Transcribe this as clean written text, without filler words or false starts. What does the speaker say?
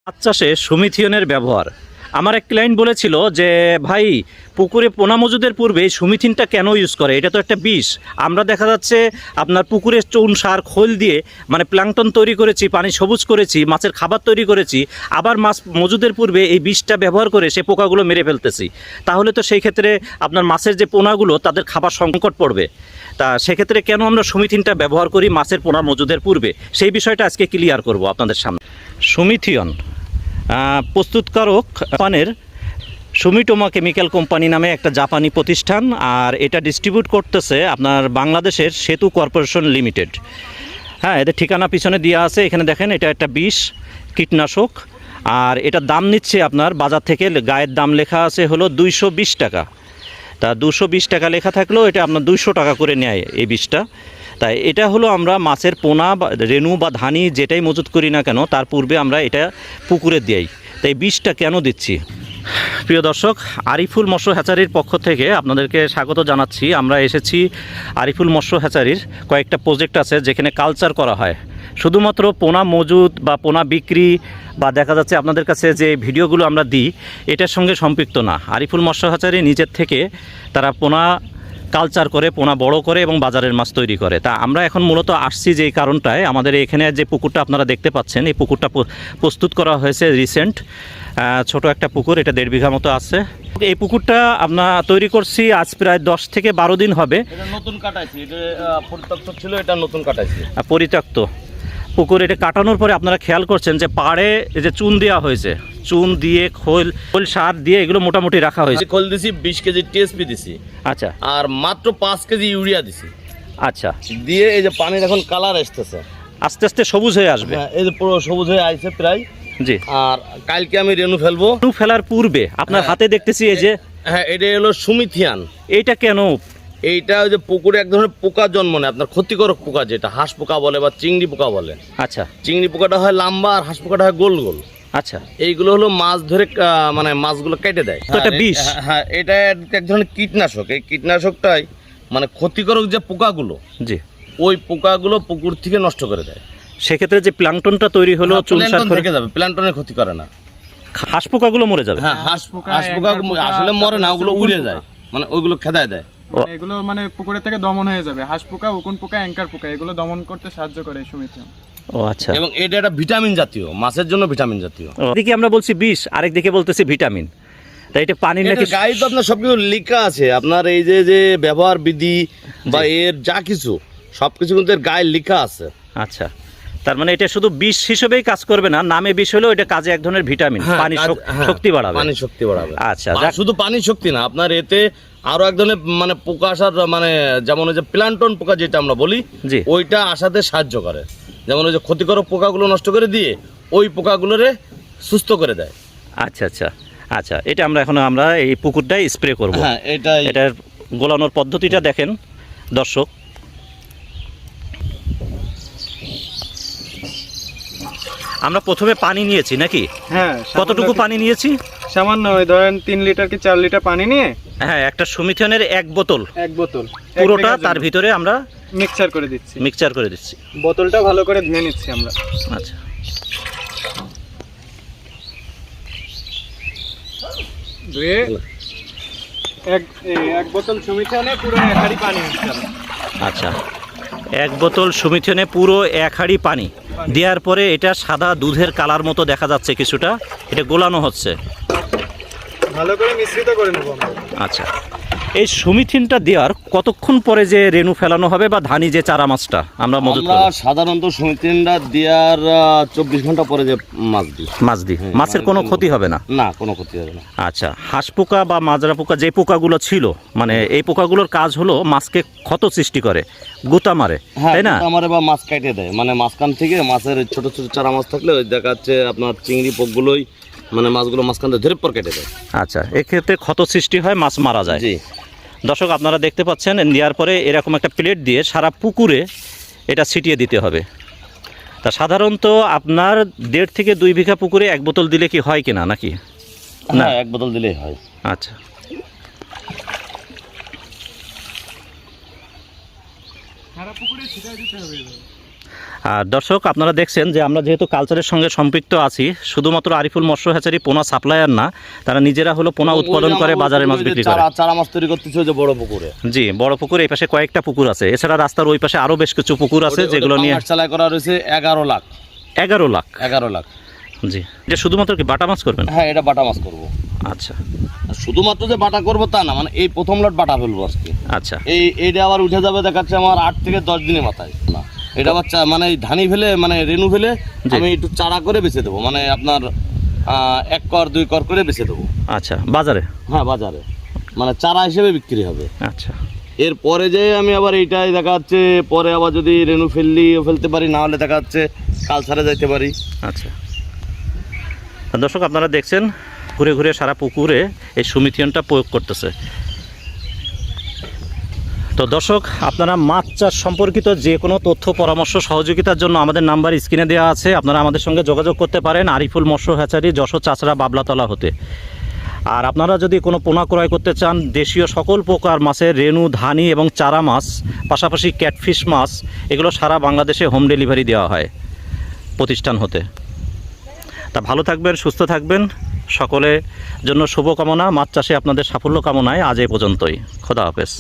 মাছ চাষে সুমিথিয়নের ব্যবহার। আমার এক ক্লায়েন্ট বলেছিল যে ভাই পুকুরে পোনা মজুদের পূর্বে সুমিথিনটা কেন ইউজ করে, এটা তো একটা বিষ। আমরা দেখা যাচ্ছে আপনার পুকুরে চুন সার খোল দিয়ে মানে প্লাঙ্কটন তৈরি করেছি, পানি সবুজ করেছি, মাছের খাবার তৈরি করেছি, আবার মাছ মজুদের পূর্বে এই বিষটা ব্যবহার করে সে পোকাগুলো মেরে ফেলতেছি। তাহলে তো সেই ক্ষেত্রে আপনার মাছের যে পোনাগুলো তাদের খাবার সংকট পড়বে। তা সেক্ষেত্রে কেন আমরা সুমিথিনটা ব্যবহার করি মাছের পোনা মজুদের পূর্বে, সেই বিষয়টা আজকে ক্লিয়ার করব আপনাদের সামনে। সুমিথিয়ন প্রস্তুতকারক জাপানের সুমিটোমো কেমিক্যাল কোম্পানি নামে একটা জাপানি প্রতিষ্ঠান, আর এটা ডিস্ট্রিবিউট করতেছে আপনার বাংলাদেশের সেতু কর্পোরেশন লিমিটেড। হ্যাঁ, এদের ঠিকানা পিছনে দেওয়া আছে, এখানে দেখেন এটা একটা বিষ কীটনাশক, আর এটার দাম নিচ্ছে আপনার বাজার থেকে গায়ের দাম লেখা আছে হলো 220 টাকা। তা 220 টাকা লেখা থাকলেও এটা আপনার 200 টাকা করে নেয় এই বিষটা। তাই এটা হলো আমরা মাছের পোনা বা রেণু বা ধানি যেটাই মজুত করি না কেন তার পূর্বে আমরা এটা পুকুরে দিই। তাই বিষটা কেন দিচ্ছি? প্রিয় দর্শক, আরিফুল মৎস্য হ্যাচারির পক্ষ থেকে আপনাদেরকে স্বাগত জানাচ্ছি। আমরা এসেছি আরিফুল মৎস্য হ্যাচারির কয়েকটা প্রজেক্ট আছে যেখানে কালচার করা হয়। শুধুমাত্র পোনা মজুদ বা পোনা বিক্রি বা দেখা যাচ্ছে আপনাদের কাছে যে ভিডিওগুলো আমরা দিই এটার সঙ্গে সম্পৃক্ত না। আরিফুল মৎস্য হ্যাচারি নিজের থেকে তারা পোনা কালচার করে, পোনা বড় করে এবং বাজারের মাছ তৈরি করে। তা আমরা এখন মূলত আসছি যেই কারণটায়, আমাদের এখানে যে পুকুরটা আপনারা দেখতে পাচ্ছেন এই পুকুরটা প্রস্তুত করা হয়েছে রিসেন্ট, ছোট একটা পুকুর, এটা 1.5 বিঘা মতো আছে। এই পুকুরটা আমরা তৈরি করছি আজ প্রায় 10 থেকে 12 দিন হবে। এটা নতুন কাটাইছি, এটা পরিত্যক্ত ছিল, এটা নতুন কাটাইছি। পরিত্যক্ত পুকুর। এটা কাটানোর পরে আপনারা খেয়াল করছেন যে পাড়ে এই যে চুন দেওয়া হয়েছে, চুন দিয়ে খোল সার দিয়ে এগুলো মোটামুটি রাখা হয়েছে। খোল দিছি, 20 কেজি টিএসপি দিছি, আচ্ছা, আর মাত্র 5 কেজি ইউরিয়া দিছি। আচ্ছা, দিয়ে এই যে পানির এখন কালার আসতেছে, আস্তে আস্তে সবুজ হয়ে আসবে। হ্যাঁ, এই যে পুরো সবুজ হয়ে আইছে প্রায়। জি, আর কালকে আমি রেনু ফেলবো। রেনু ফেলার পূর্বে আপনার হাতে দেখতেছি এই যে, হ্যাঁ, এটা হলো সুমিথিয়ান। এইটা কেন? এইটা ওই যে পুকুরে এক ধরনের পোকা জন্ম নেয়, আপনার ক্ষতিকারক পোকা, যেটা হাঁস পোকা বলে বা চিংড়ি পোকা বলে। আচ্ছা, চিংড়ি পোকাটা হয় লম্বা আর হাঁস পোকাটা হয় গোল গোল। আচ্ছা, এইগুলো হলো মাছ ধরে মানে মাছগুলো কেটে দেয়। তো এটা বিষ। হ্যাঁ, এটা এক ধরনের কীটনাশক। এই কীটনাশকটাই মানে ক্ষতিকারক যে পোকাগুলো, জি, ওই পোকাগুলো পুকুর থেকে নষ্ট করে দেয়। সেক্ষেত্রে যে প্লাঙ্কটনটা তৈরি হলো চুন সার থেকে যাবে, প্ল্যান্টনের ক্ষতি করে না। হাঁস পোকাগুলো মরে যাবে। হ্যাঁ, হাঁস পোকা আসলে মরে না, ওগুলো উড়ে যায়, মানে ওইগুলো খেদায় দেয়। এগুলো মানে পুকুরের থেকে দমন হয়ে যাবে। হাঁস পোকা, উকুন পোকা, অ্যাঙ্কার পোকা, এগুলো দমন করতে সাহায্য করে সুমিথিয়ন। ও আচ্ছা, এবং এটা একটা ভিটামিন জাতীয়, মাছের জন্য ভিটামিন জাতীয়। এদিকে আমরা বলছি বিষ, আরেক দিকে বলতেছি ভিটামিন। তাই এটা পানির নাকি গায়ে তো আপনার সবকিছু লেখা আছে, আপনার এই যে যে ব্যবহার বিধি বা এর যা কিছু সবকিছু কিন্তু এর গায়ে লেখা আছে। আচ্ছা, তার মানে এটা শুধু বিষ হিসেবেই কাজ করবে না, নামে বিষ হলেও এটা কাজে এক ধরনের ভিটামিন, পানি শক্তি বাড়াবে। পানি শক্তি বাড়াবে। আচ্ছা, শুধু পানি শক্তি না, আপনার এতে আরো এক ধরনের মানে পোকা আসার, মানে যেমন ওই যে প্ল্যান্টন পোকা যেটা আমরা বলি, ওইটা আসাতে সাহায্য করে। যেমন ওই যে ক্ষতিকারক পোকাগুলো নষ্ট করে দিয়ে ওই পোকাগুলোরে সুস্থ করে দেয়। আচ্ছা, আচ্ছা, আচ্ছা, এটা আমরা এই পুকুরটাই স্প্রে করব। হ্যাঁ, এটার গোলানোর পদ্ধতিটা দেখেন দর্শক। আমরা প্রথমে পানি নিয়েছি নাকি? হ্যাঁ, কতটুকু পানি নিয়েছি? সামান্য, ওই ধরেন 3 লিটার কি 4 লিটার পানি নিয়ে, হ্যাঁ, একটা সুমিথিয়নের 1 বোতল পুরোটা তার ভিতরে আমরা মিক্সচার করে দিচ্ছি। বোতলটা ভালো করে ধুয়ে নিচ্ছি আমরা। আচ্ছা, ধুয়ে এক বোতল সুমিথিয়নে পুরো 1 হাঁড়ি পানি দিতে হবে। আচ্ছা, 1 বোতল সুমিথিয়নে পুরো 1 হাঁড়ি পানি দেওয়ার পরে এটা সাদা দুধের কালার মতো দেখা যাচ্ছে কিছুটা, এটা গোলানো হচ্ছে, ভালো করে মিশ্রিত করে নেব আমরা। আচ্ছা, এই সুমিথিনটা দেওয়ার কতক্ষণ পরে যে রেনু ফেলানো হবে বা ধানি যে চারা মাছটা আমরা মজুত করব? সাধারণত সুমিথিনটা দেওয়ার 24 ঘন্টা পরে যে মাছ দিই, মাছের কোনো ক্ষতি হবে না? না, কোনো ক্ষতি হবে না। আচ্ছা, হাঁস পোকা বা মাজরা পোকা যে পোকাগুলো ছিল, মানে এই পোকাগুলোর কাজ হলো মাছকে ক্ষত সৃষ্টি করে, গুতা মারে, তাই না? গুতা মারে বা মাছ কেটে দেয়, মানে মাঝখান থেকে মাছের ছোট ছোট চারা মাছ থাকলে ওই দেখা যাচ্ছে আপনার চিংড়ি পোকগুলোই মানে মাছগুলো মাঝখান থেকে ধরে পর কেটে দেয়। আচ্ছা, এক্ষেত্রে ক্ষত সৃষ্টি হয়, মাছ মারা যায়। জি দর্শক, আপনারা দেখতে পাচ্ছেন দেওয়ার পরে এরকম একটা প্লেট দিয়ে সারা পুকুরে এটা ছিটিয়ে দিতে হবে। তা সাধারণত আপনার 1.5 থেকে 2 বিঘা পুকুরে 1 বোতল দিলে কি হয় কিনা নাকি? না, 1 বোতল দিলেই হয়। আচ্ছা, সারা পুকুরে ছিটিয়ে দিতে হবে। আর দর্শক আপনারা দেখছেন যে আমরা যেহেতু কালচারের সঙ্গে সম্পৃক্ত আছি, শুধুমাত্র আরিফুল মৎস্য হ্যাচারি পোনা সাপ্লায়ার না, তারা নিজেরা হলো পোনা উৎপাদন করে বাজারে মাছ বিক্রি করে। চারা মাছ তৈরি করতেছে যে বড় পুকুরে। জি, বড় পুকুর, এই পাশে কয়েকটা পুকুর আছে, এছাড়া রাস্তার ওই পাশে আরো বেশ কিছু পুকুর আছে যেগুলো নিয়ে চালাই করা রয়েছে 11 লাখ। 11 লাখ। জি, এটা শুধুমাত্র কি বাটা মাছ করবেন? হ্যাঁ, এটা বাটা মাছ করব। আচ্ছা, শুধুমাত্র যে বাটা করবো তা না, মানে এই প্রথম লট বাটা ফেলবো আজকে। আচ্ছা, এইটা আবার উঠে যাবে দেখাচ্ছে আমার 8 থেকে 10 দিনের মাথায়। না, এটা আবার মানে ধানি ফেলে মানে রেনু ফেলে আমি একটু চারা করে বেচে দেবো, মানে আপনার 1 কর 2 কর করে বেচে দেবো। আচ্ছা, বাজারে? হ্যাঁ, বাজারে মানে চারা হিসেবে বিক্রি হবে। আচ্ছা, এরপরে যে আমি আবার এইটাই দেখা যাচ্ছে পরে আবার যদি রেনু ফেলতে পারি, না হলে দেখা যাচ্ছে কালচারে যাইতে পারি। আচ্ছা, দর্শক আপনারা দেখছেন ঘুরে ঘুরে সারা পুকুরে এই সুমিথিয়নটা প্রয়োগ করতেছে। তো দর্শক, আপনারা মাছ চাষ সম্পর্কিত যে কোনো তথ্য পরামর্শ সহযোগিতার জন্য আমাদের নাম্বার স্ক্রিনে দেওয়া আছে, আপনারা আমাদের সঙ্গে যোগাযোগ করতে পারেন আরিফুল মৎস্য হ্যাচারি, যশোর চাচড়া বাবলাতলা হতে। আর আপনারা যদি কোনো পোনা ক্রয় করতে চান, দেশীয় সকল প্রকার মাছের রেনু, ধানি এবং চারা মাছ, পাশাপাশি ক্যাটফিশ মাছ, এগুলো সারা বাংলাদেশে হোম ডেলিভারি দেওয়া হয় প্রতিষ্ঠান হতে। তা ভালো থাকবেন, সুস্থ থাকবেন, সকলের জন্য শুভকামনা, মাছ চাষে আপনাদের সাফল্য কামনায় আজ এই পর্যন্তই। খোদা হাফেজ।